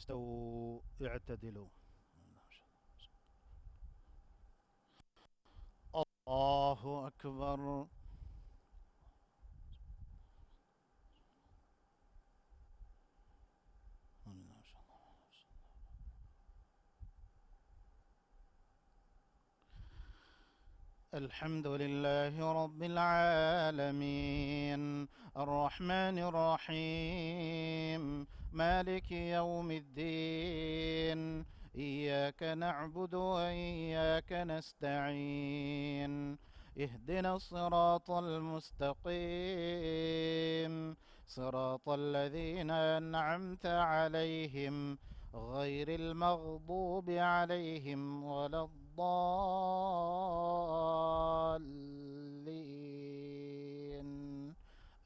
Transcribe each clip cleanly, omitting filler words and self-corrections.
استووا اعتدلوا. الله أكبر. الحمد لله رب العالمين، الرحمن الرحيم، مالك يوم الدين. إياك نعبد وإياك نستعين. اهدنا الصراط المستقيم، صراط الذين أنعمت عليهم غير المغضوب عليهم ولا الضالين.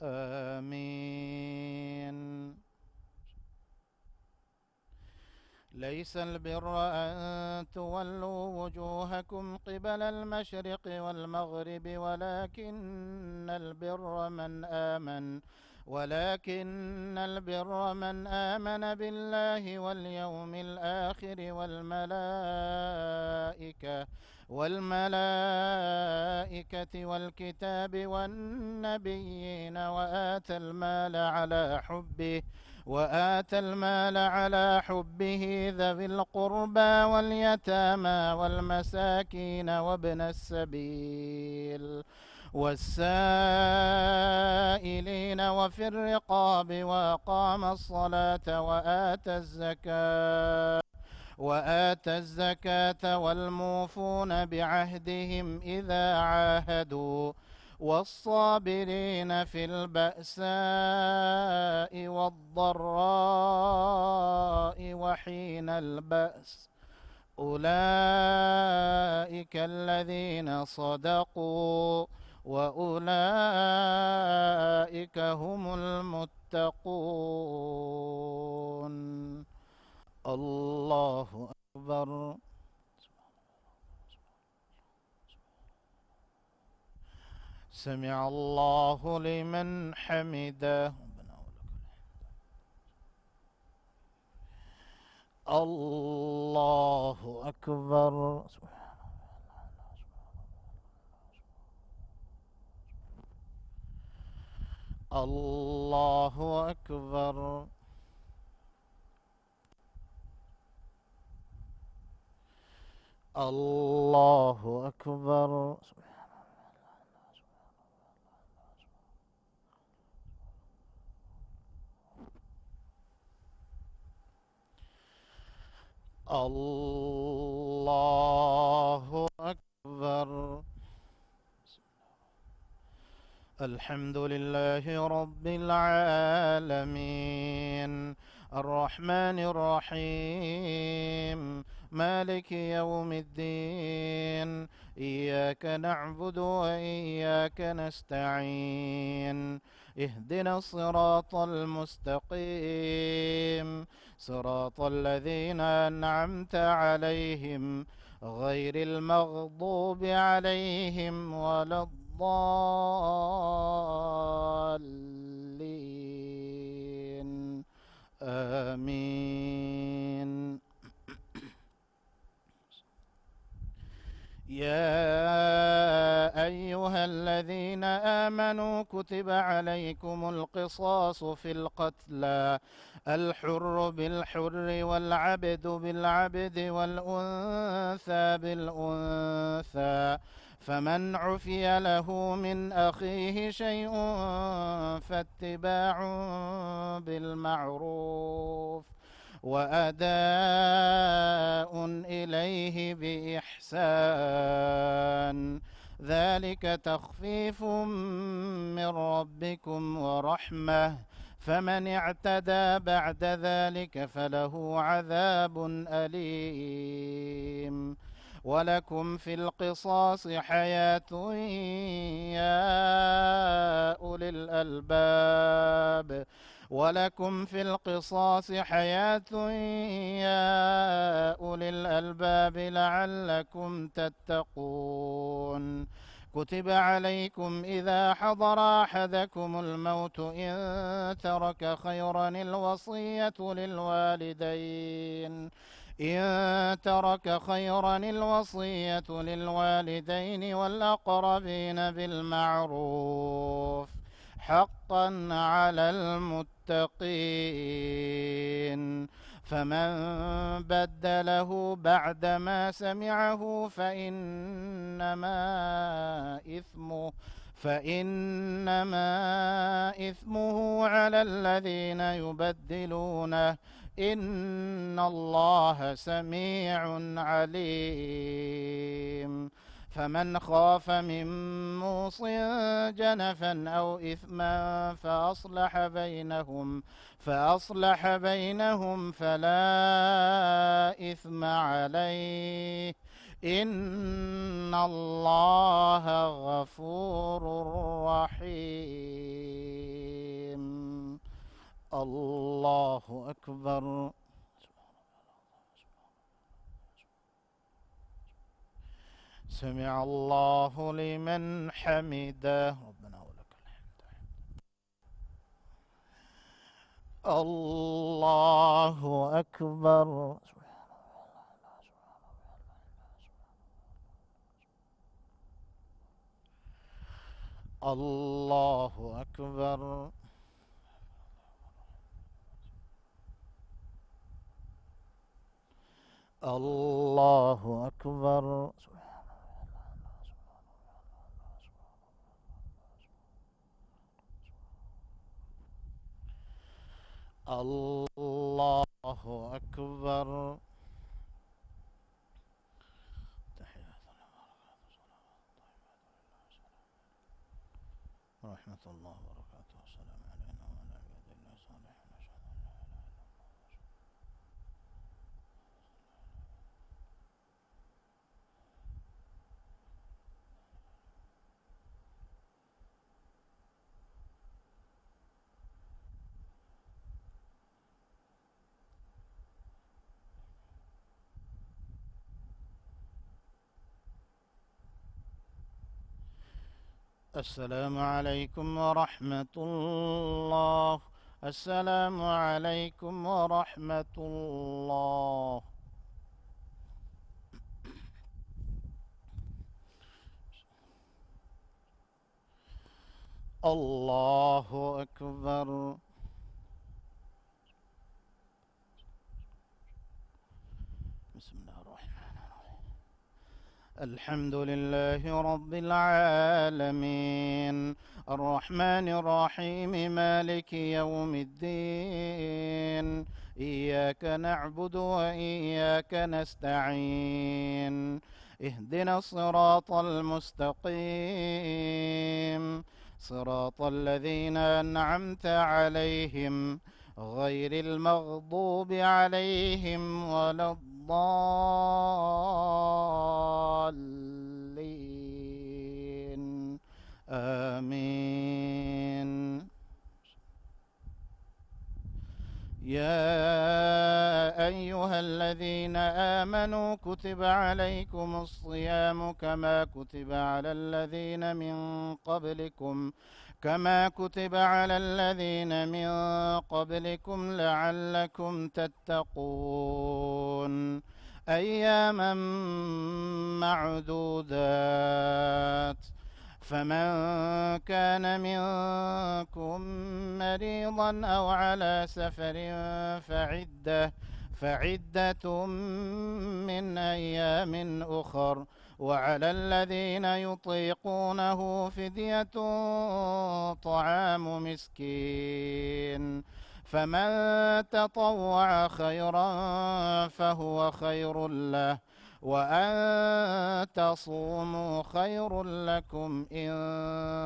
آمين. ليس البر أن تولوا وجوهكم قبل المشرق والمغرب، ولكن البر من آمن بالله واليوم الآخر والملائكة والكتاب والنبيين، وآتى المال على حبه ذوي القربى واليتامى والمساكين وابن السبيل والسائلين وفي الرقاب، وأقام الصلاة وآتى الزكاة والموفون بعهدهم إذا عاهدوا، والصابرين في البأساء والضراء وحين البأس، أولئك الذين صدقوا وأولئك هم المتقون. الله أكبر. سمع الله لمن حمده. الله أكبر. الله أكبر. الله أكبر. الله أكبر. الحمد لله رب العالمين، الرحمن الرحيم، مالك يوم الدين. إياك نعبد وإياك نستعين. اهدنا الصراط المستقيم، صراط الذين أنعمت عليهم غير المغضوب عليهم ولا الضالين. آمين. يا أيها الذين آمنوا كتب عليكم القصاص في القتلى، الحر بالحر والعبد بالعبد والأنثى بالأنثى، فمن عفي له من أخيه شيء فاتباع بالمعروف وأداء إليه بإحسان، ذلك تخفيف من ربكم ورحمة، فمن اعتدى بعد ذلك فله عذاب أليم. ولكم في القصاص حياة يا أولي الألباب، ولكم في القصاص حياة يا أولي الألباب لعلكم تتقون. كتب عليكم إذا حضر أحدكم الموت إن ترك خيرا الوصية للوالدين والأقربين بالمعروف حقا على المتقين. فمن بدله بعدما سمعه فإنما إثمه على الذين يبدلونه إن الله سميع عليم. فمن خاف من موص جنفا أو إثما فأصلح بينهم فلا إثم عليه إن الله غفور رحيم. الله أكبر. سمع الله لمن حمده. ربنا ولك الحمد. الله أكبر. الله أكبر. الله أكبر. الله أكبر. ورحمة الله وبركاته. والسلام علينا وعلى عباد الله الصالحين. أشهد أن لا إله إلا الله. السلام عليكم ورحمة الله. السلام عليكم ورحمة الله. الله أكبر. بسم الله الرحمن الرحيم. الحمد لله رب العالمين الرحمن الرحيم مالك يوم الدين إياك نعبد وإياك نستعين اهدنا الصراط المستقيم صراط الذين أنعمت عليهم غير المغضوب عليهم ولا الضالين آمين. يا أيها الذين آمنوا كتب عليكم الصيام كما كتب على الذين من قبلكم لعلكم تتقون أياما معدودات. فمن كان منكم مريضا أو على سفر فعدة من أيام أخر وعلى الذين يطيقونه فدية طعام مسكين فمن تطوع خيرا فهو خير له وأن تصوموا خير لكم إن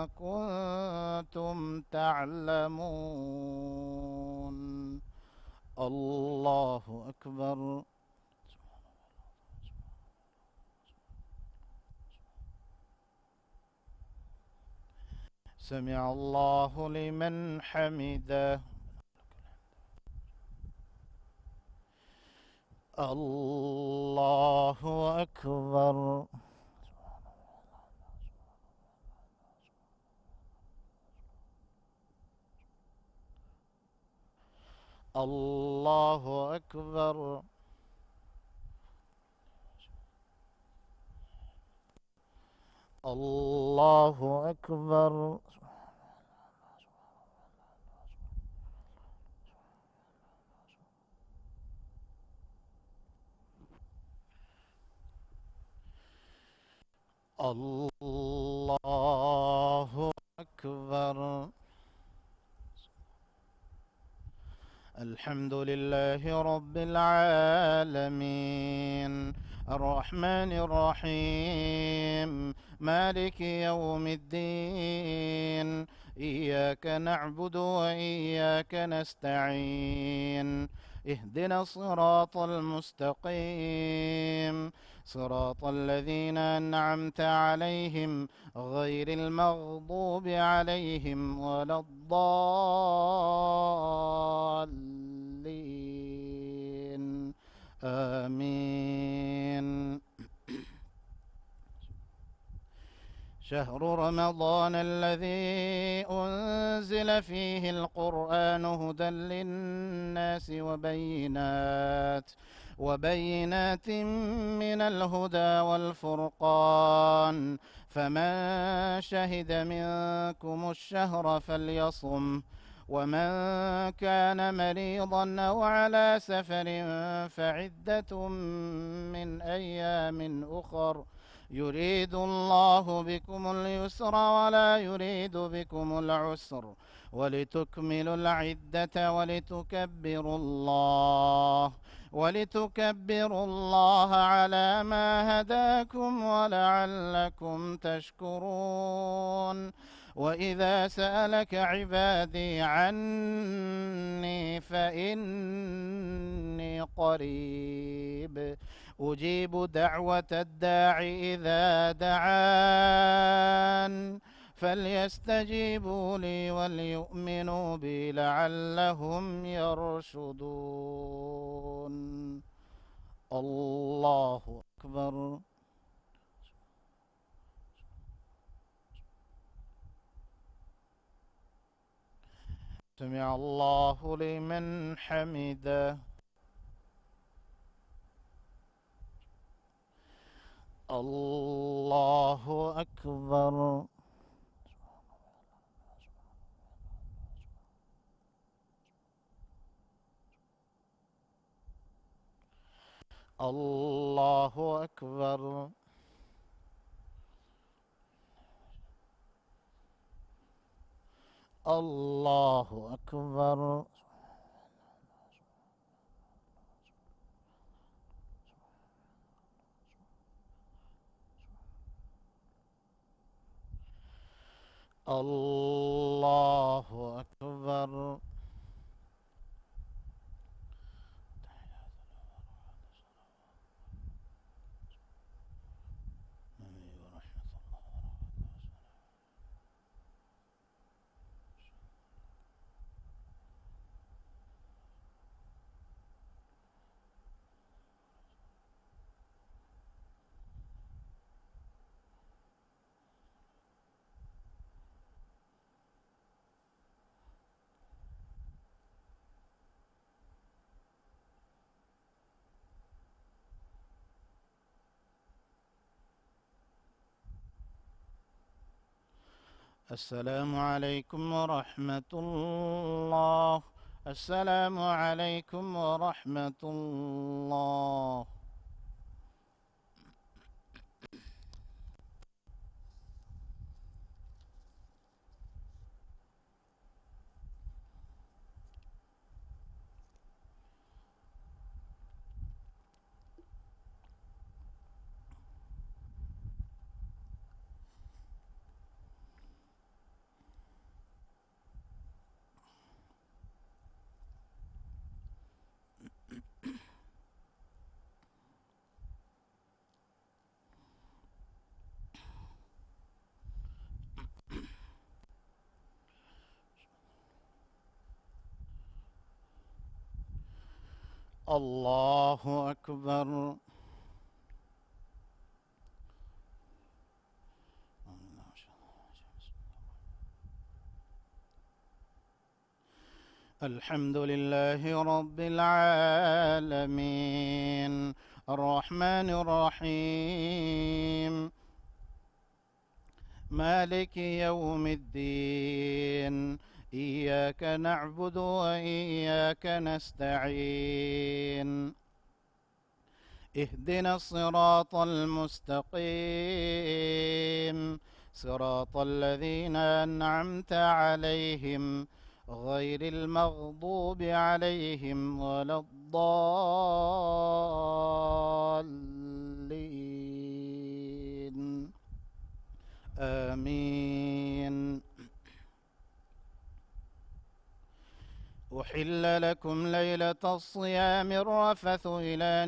كنتم تعلمون. الله أكبر. سمع الله لمن حمده. الله أكبر. الله أكبر. الله أكبر. الله أكبر. الحمد لله رب العالمين، الرحمن الرحيم، مالك يوم الدين. إياك نعبد وإياك نستعين. اهدنا الصراط المستقيم، صراط الذين أنعمت عليهم غير المغضوب عليهم ولا الضالين. آمين. شهر رمضان الذي أنزل فيه القرآن هدى للناس وبينات من الهدى والفرقان، فمن شهد منكم الشهر فليصم، ومن كان مريضا أو على سفر فعدة من أيام أخر، يريد الله بكم اليسر ولا يريد بكم العسر، ولتكملوا العدة ولتكبروا الله على ما هداكم ولعلكم تشكرون. وإذا سألك عبادي عني فإني قريب أجيب دعوة الداع إذا دعان، فليستجيبوا لي وليؤمنوا بي لعلهم يرشدون. الله أكبر. سمع الله لمن حمده. الله أكبر. الله أكبر. الله أكبر. الله أكبر. السلام عليكم ورحمة الله. السلام عليكم ورحمة الله. الله أكبر. الحمد لله رب العالمين الرحمن الرحيم مالك يوم الدين إياك نعبد وإياك نستعين اهدنا الصراط المستقيم صراط الذين أنعمت عليهم غير المغضوب عليهم ولا الضالين آمين. أحل لكم ليلة الصيام الرفث إلى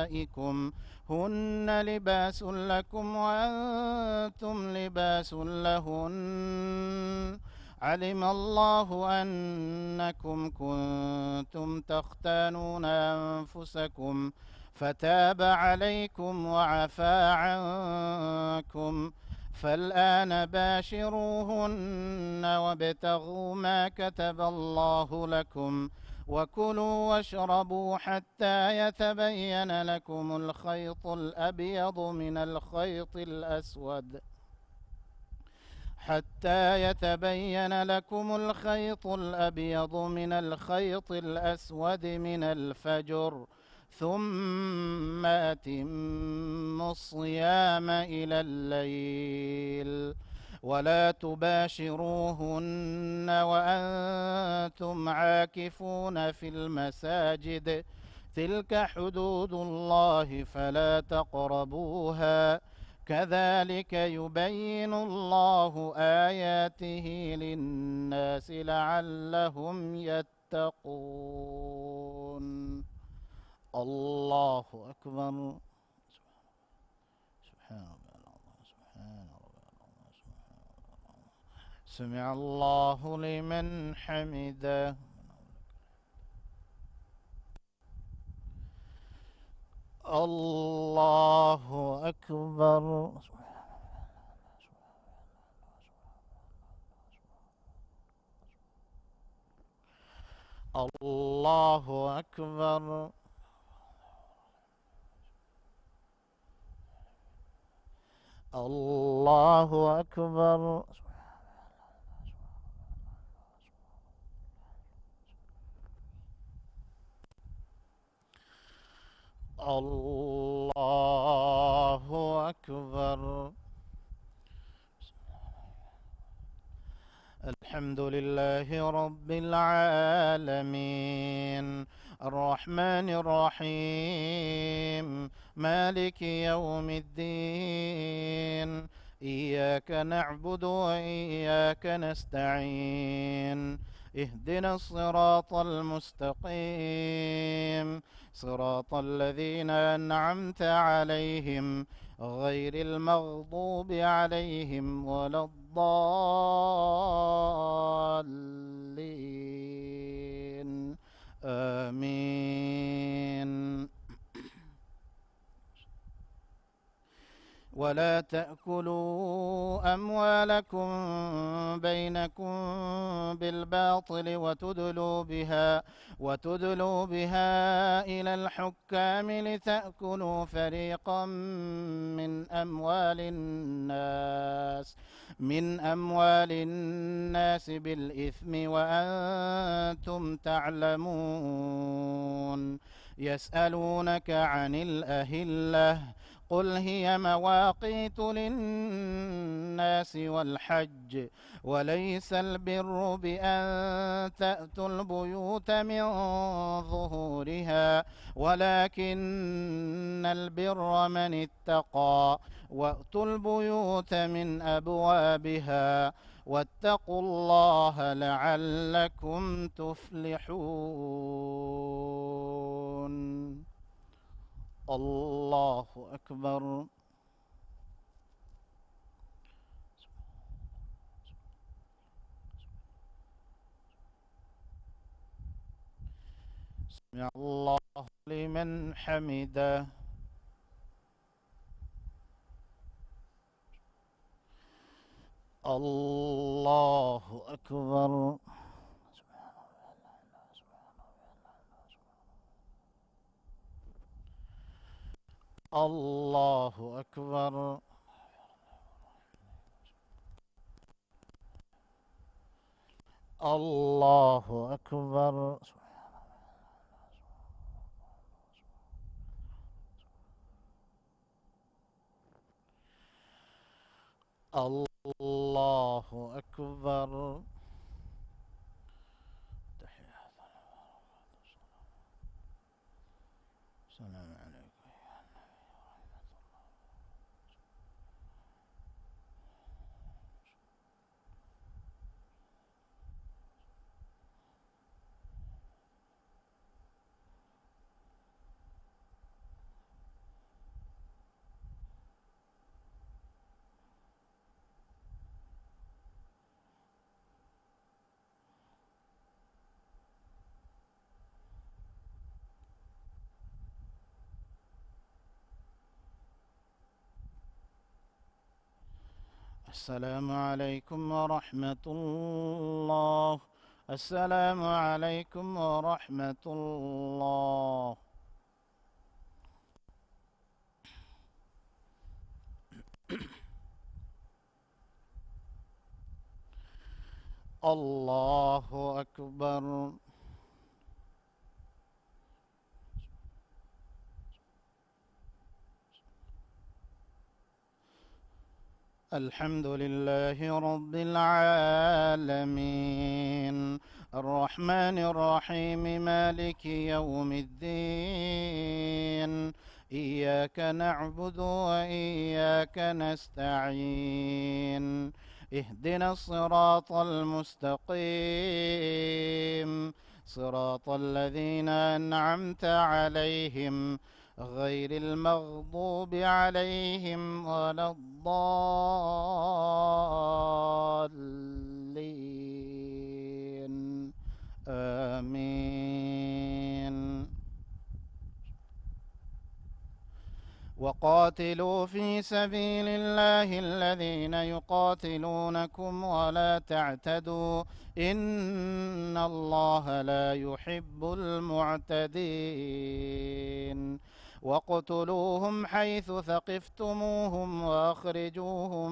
نسائكم هن لباس لكم وأنتم لباس لهن علم الله أنكم كنتم تختانون أنفسكم فتاب عليكم وعفى عنكم فالآن باشروهن وابتغوا ما كتب الله لكم وكلوا واشربوا حتى يتبين لكم الخيط الأبيض من الخيط الأسود من الفجر ثم أتموا الصيام إلى الليل ولا تباشروهن وأنتم عاكفون في المساجد تلك حدود الله فلا تقربوها كذلك يبين الله آياته للناس لعلهم يتقون. الله أكبر. سبحان ربي العظيم. سبحان ربي العظيم. سمع الله لمن حمده. الله أكبر. الله أكبر. الله أكبر. الله أكبر. الحمد لله رب العالمين الرحمن الرحيم مالك يوم الدين إياك نعبد وإياك نستعين اهدنا الصراط المستقيم صراط الذين أنعمت عليهم غير المغضوب عليهم ولا الضالين آمين. ولا تأكلوا أموالكم بينكم بالباطل وتدلوا بها إلى الحكام لتأكلوا فريقا من أموال الناس بالإثم وأنتم تعلمون. يسألونك عن الأهلة قل هي مواقيت للناس والحج وليس البر بأن تأتوا البيوت من ظهورها ولكن البر من اتقى وأتوا البيوت من أبوابها واتقوا الله لعلكم تفلحون. الله أكبر. سمع الله لمن حمده. الله أكبر. الله أكبر. الله أكبر. الله أكبر. السلام عليكم. السلام عليكم ورحمة الله. السلام عليكم ورحمة الله. الله أكبر. الحمد لله رب العالمين، الرحمن الرحيم، مالك يوم الدين. إياك نعبد وإياك نستعين. اهدنا الصراط المستقيم، صراط الذين أنعمت عليهم غير المغضوب عليهم ولا الضالين. آمين. وقاتلوا في سبيل الله الذين يقاتلونكم ولا تعتدوا، إن الله لا يحب المعتدين. واقتلوهم حيث ثقفتموهم وأخرجوهم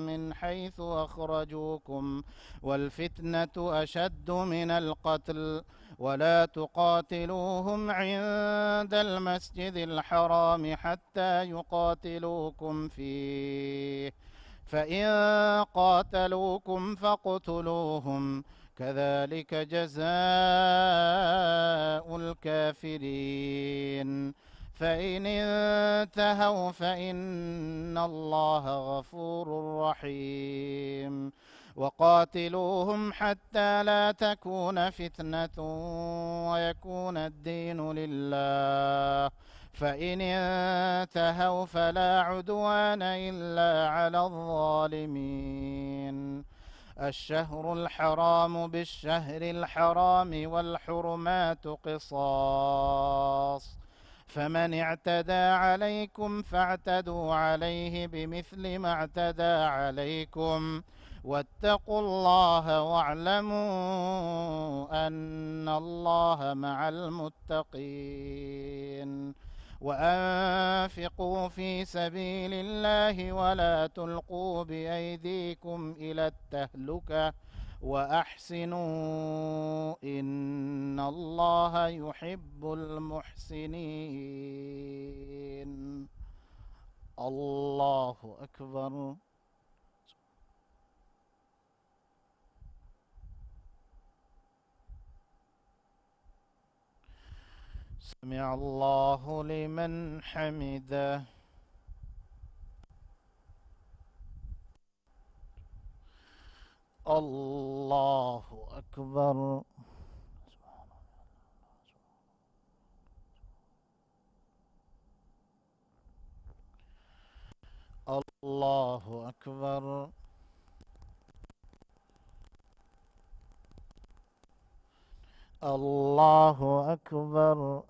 من حيث أخرجوكم، والفتنة أشد من القتل. ولا تقاتلوهم عند المسجد الحرام حتى يقاتلوكم فيه، فإن قاتلوكم فاقتلوهم، كذلك جزاء الكافرين. فإن انتهوا فإن الله غفور رحيم. وقاتلوهم حتى لا تكون فتنة ويكون الدين لله، فإن انتهوا فلا عدوان إلا على الظالمين. الشهر الحرام بالشهر الحرام والحرمات قصاص، فمن اعتدى عليكم فاعتدوا عليه بمثل ما اعتدى عليكم، واتقوا الله واعلموا أن الله مع المتقين. وأنفقوا في سبيل الله ولا تلقوا بأيديكم إلى التهلكة وأحسنوا إن الله يحب المحسنين. الله أكبر. سمع الله لمن حمده. الله أكبر. الله أكبر. الله أكبر.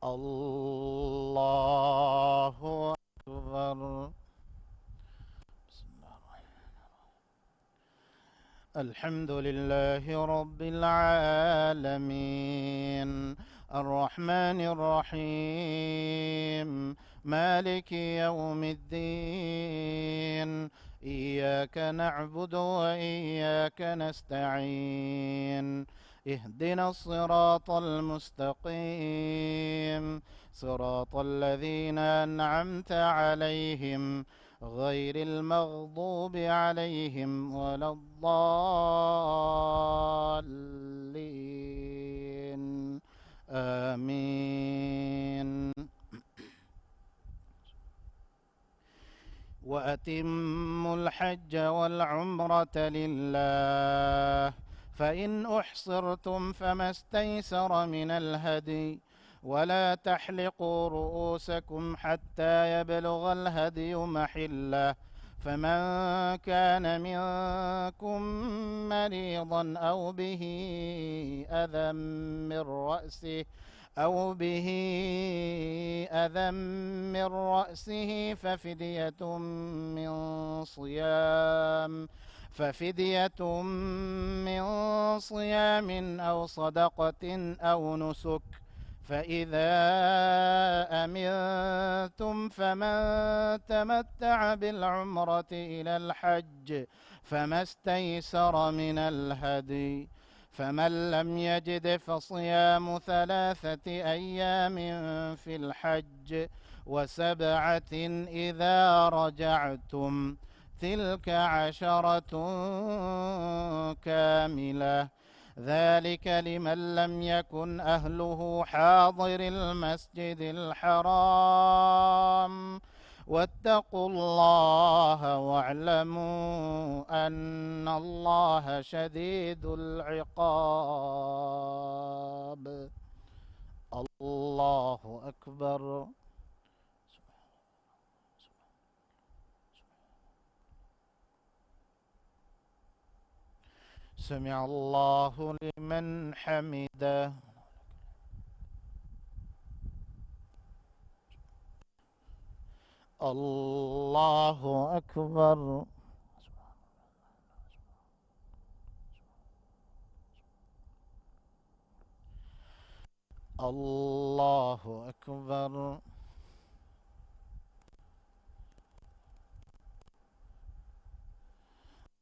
الله أكبر. بسم الله الرحمن الرحيم. الحمد لله رب العالمين، الرحمن الرحيم، مالك يوم الدين، إياك نعبد وإياك نستعين، اهدنا الصراط المستقيم، صراط الذين أنعمت عليهم غير المغضوب عليهم ولا الضالين، آمين. وأتموا الحج والعمرة لله، فإن أحصرتم فما استيسر من الهدي، ولا تحلقوا رؤوسكم حتى يبلغ الهدي محله، فمن كان منكم مريضا أو به أذى من رأسه ففدية من صيام أو صدقة أو نسك، فإذا أمنتم فمن تمتع بالعمرة إلى الحج فما استيسر من الهدي، فمن لم يجد فصيام 3 أيام في الحج و7 إذا رجعتم، تلك 10 كاملة، ذلك لمن لم يكن أهله حاضر المسجد الحرام، واتقوا الله واعلموا أن الله شديد العقاب. الله أكبر. سمع الله لمن حمده. الله أكبر. الله أكبر.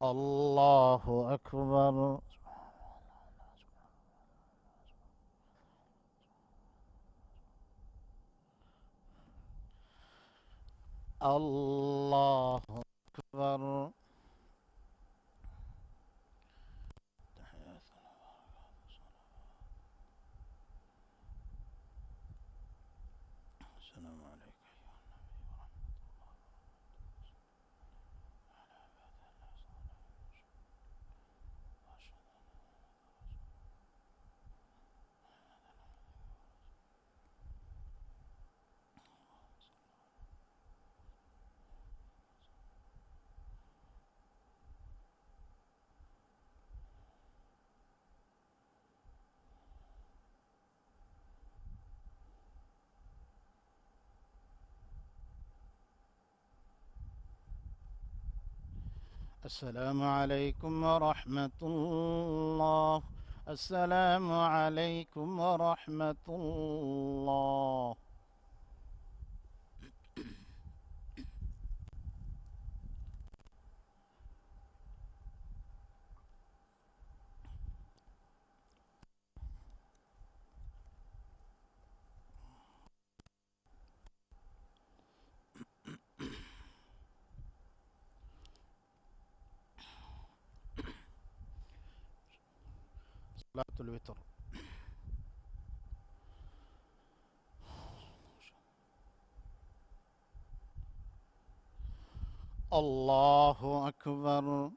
الله أكبر. الله أكبر. السلام عليكم. السلام عليكم ورحمة الله. السلام عليكم ورحمة الله. صلاة الوتر. الله أكبر.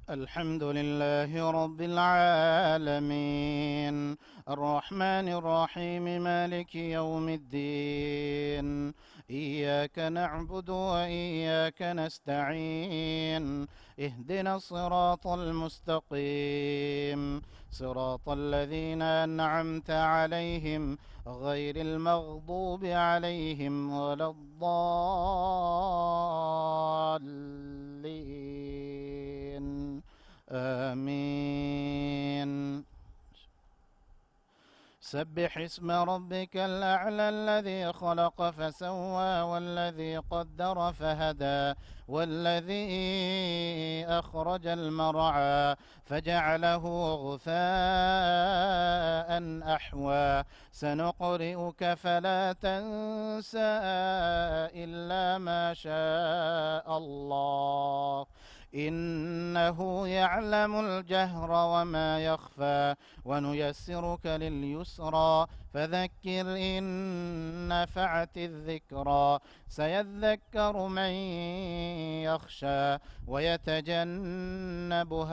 الحمد لله رب العالمين، الرحمن الرحيم، مالك يوم الدين، إياك نعبد وإياك نستعين، اهدنا الصراط المستقيم صراط الذين أنعمت عليهم غير المغضوب عليهم ولا الضالين آمين. سبح اسم ربك الأعلى الذي خلق فسوى والذي قدر فهدى والذي أخرج المرعى فجعله غثاء أحوى سنقرئك فلا تنسى إلا ما شاء الله إنه يعلم الجهر وما يخفى ونيسرك لليسرى فذكر إن نفعت الذكرى سيذكر من يخشى ويتجنبها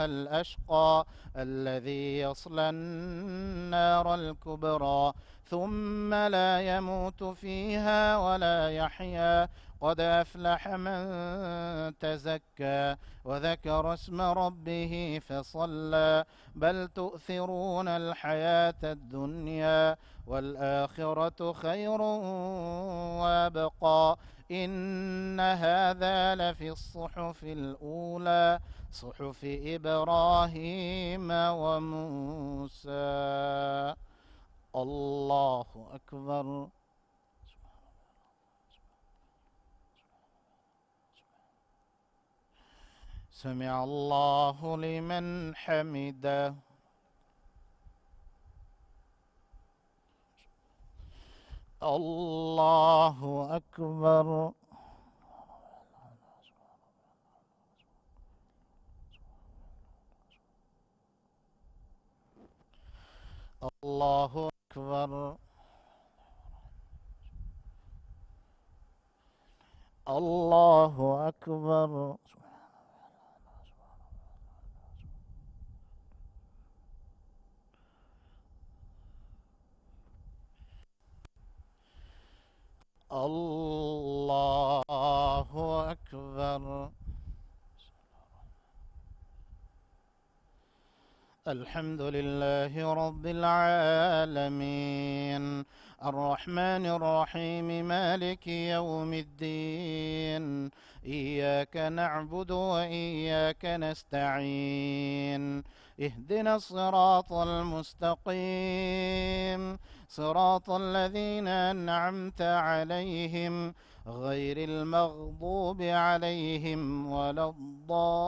الأشقى الذي يصلى النار الكبرى ثم لا يموت فيها ولا يحيا قد أفلح من تزكى وذكر اسم ربه فصلى بل تؤثرون الحياة الدنيا والآخرة خير وابقى إن هذا لفي الصحف الأولى صحف إبراهيم وموسى. الله أكبر. سمع الله لمن حمده. الله أكبر. الله أكبر. الله أكبر. الله أكبر. الحمد لله رب العالمين الرحمن الرحيم مالك يوم الدين إياك نعبد وإياك نستعين اهدنا الصراط المستقيم صراط الذين أنعمت عليهم غير المغضوب عليهم ولا الضالين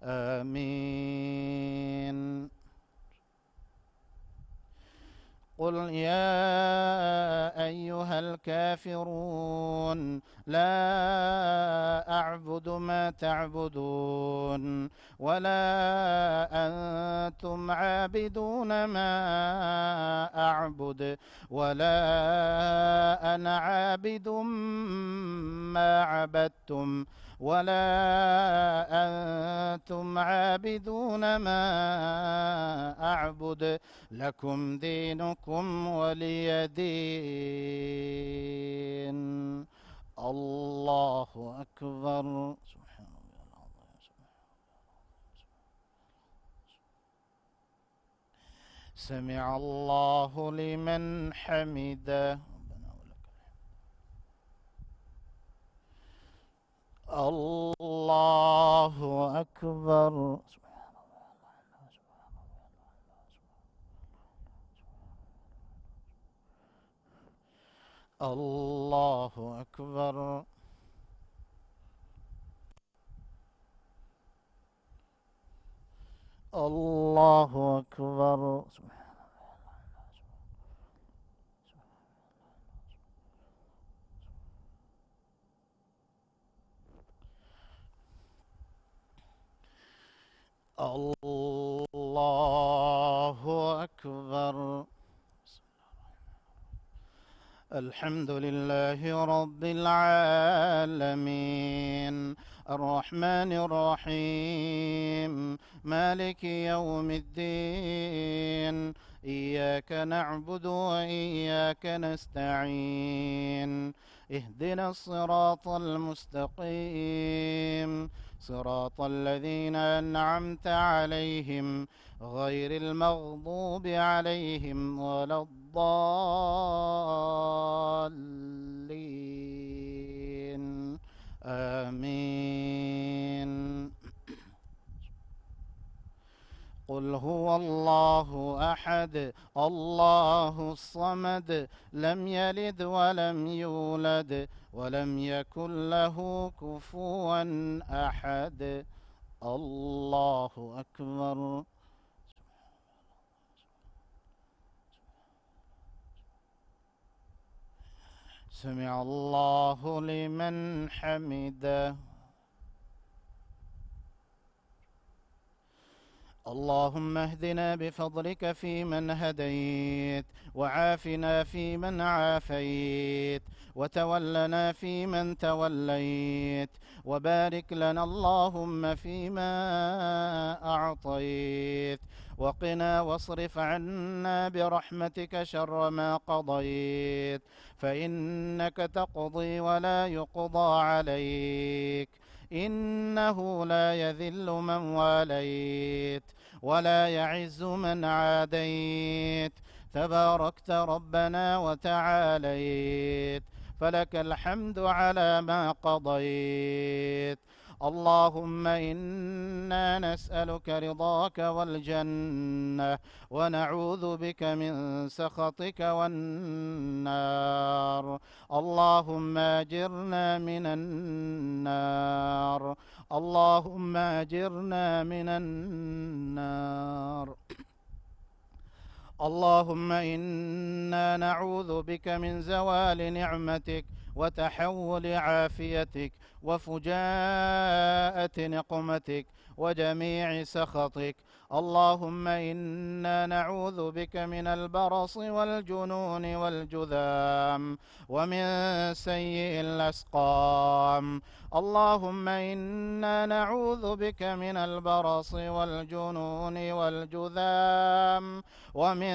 آمين. قل يا أيها الكافرون لا أعبد ما تعبدون ولا أنتم عابدون ما أعبد ولا أنا عابد ما عبدتم ولا أنتم عابدون ما أعبد لكم دينكم ولي دين. الله أكبر. سمع الله لمن حمده. الله أكبر. الله أكبر. الله أكبر. الله أكبر. الحمد لله رب العالمين الرحمن الرحيم مالك يوم الدين إياك نعبد وإياك نستعين اهدنا الصراط المستقيم صراط الذين أنعمت عليهم غير المغضوب عليهم ولا الضالين آمين. قل هو الله أحد الله الصمد لم يلد ولم يولد ولم يكن له كفوا أحد. الله أكبر. سمع الله لمن حمده. اللهم اهدنا بفضلك فيمن هديت وعافنا فيمن عافيت وتولنا فيمن توليت وبارك لنا اللهم فيما أعطيت وقنا واصرف عنا برحمتك شر ما قضيت فإنك تقضي ولا يقضى عليك إنه لا يذل من واليت ولا يعز من عاديت تباركت ربنا وتعاليت فلك الحمد على ما قضيت. اللهم إنا نسألك رضاك والجنة ونعوذ بك من سخطك والنار. اللهم أجرنا من النار. اللهم أجرنا من النار. اللهم إنا نعوذ بك من زوال نعمتك وتحول عافيتك وفجاءة نقمتك وجميع سخطك. اللهم إنا نعوذ بك من البرص والجنون والجذام ومن سيء الأسقام. اللهم إنا نعوذ بك من البرص والجنون والجذام ومن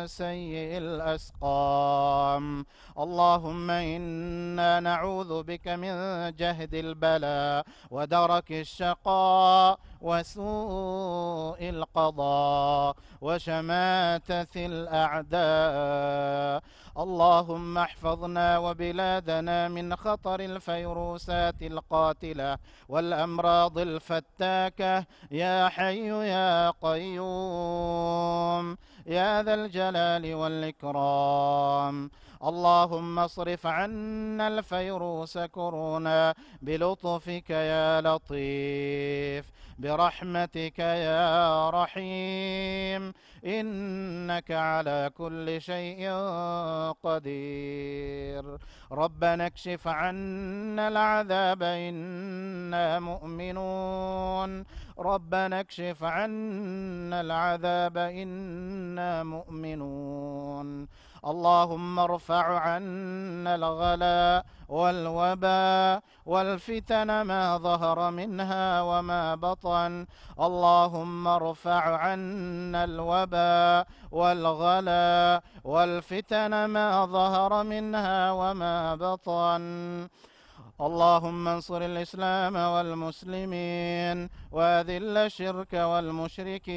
سيء الأسقام. اللهم إنا نعوذ بك من جهد البلاء ودرك الشقاء وسوء القضاء وشماتة الأعداء. اللهم احفظنا وبلادنا من خطر الفيروسات القاتلة والأمراض الفتاكة يا حي يا قيوم يا ذا الجلال والإكرام. اللهم اصرف عنا الفيروس كورونا بلطفك يا لطيف برحمتك يا رحيم إنك على كل شيء قدير. ربنا اكشف عنا العذاب إنا مؤمنون. ربنا اكشف عنا العذاب إنا مؤمنون. اللهم ارفع عنا الغلاء والوباء والفتن ما ظهر منها وما بطن. اللهم ارفع عنا الوباء والغلاء والفتن ما ظهر منها وما بطن. اللهم انصر الإسلام والمسلمين وأذل الشرك والمشركين.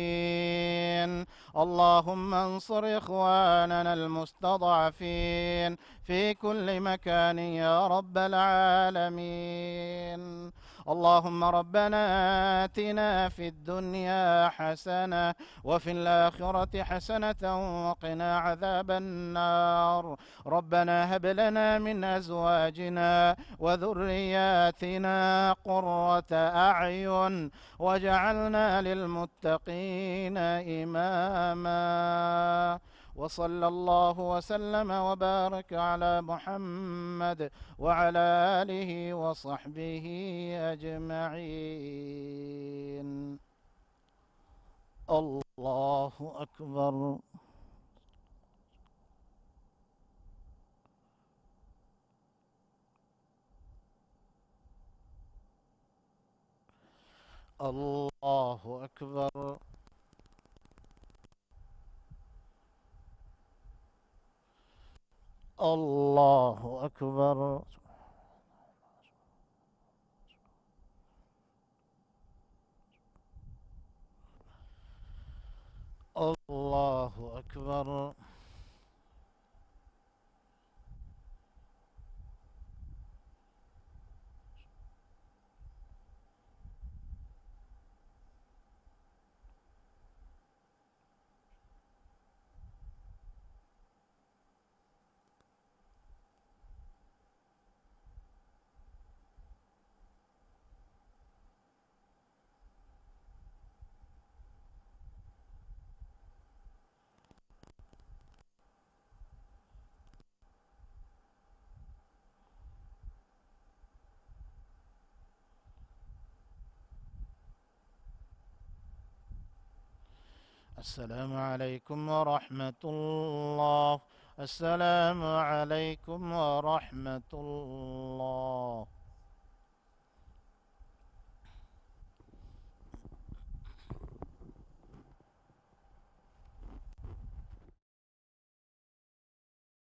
اللهم انصر إخواننا المستضعفين في كل مكان يا رب العالمين. اللهم ربنا آتنا في الدنيا حسنة وفي الآخرة حسنة وقنا عذاب النار. ربنا هب لنا من أزواجنا وذرياتنا قرة أعين واجعلنا للمتقين إماما. وصلى الله وسلم وبارك على محمد وعلى آله وصحبه أجمعين. الله أكبر. الله أكبر. الله أكبر. الله أكبر. السلام عليكم ورحمة الله. السلام عليكم ورحمة الله.